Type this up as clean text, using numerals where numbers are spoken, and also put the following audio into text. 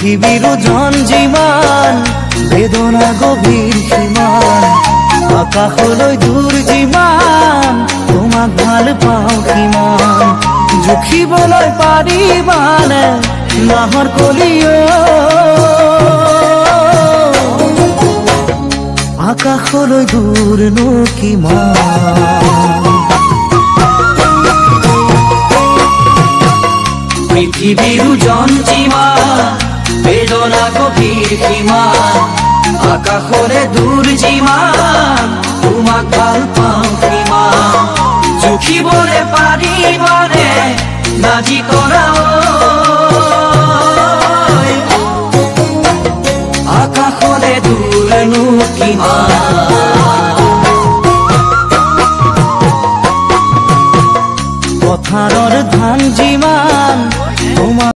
পৃথিবীৰ ওজন যিমান বেদনা গভীৰ সীমান আকাশলৈ দূৰ যিমান তোমাক ভাল পাওঁ কিমান জুখিবলৈ পাৰিবানে নাহৰ কলিও আকাশলৈ দূৰনো কিমান পৃথিবীৰ ওজন যিমান বেদনা গভীৰ সীমান আকাশলে দূৰ যিমান তোমাক ভাল পাওঁ কিমান জুখিবলে পাৰিবানে নাজি কৰা আকাশলে দূৰনো কিমান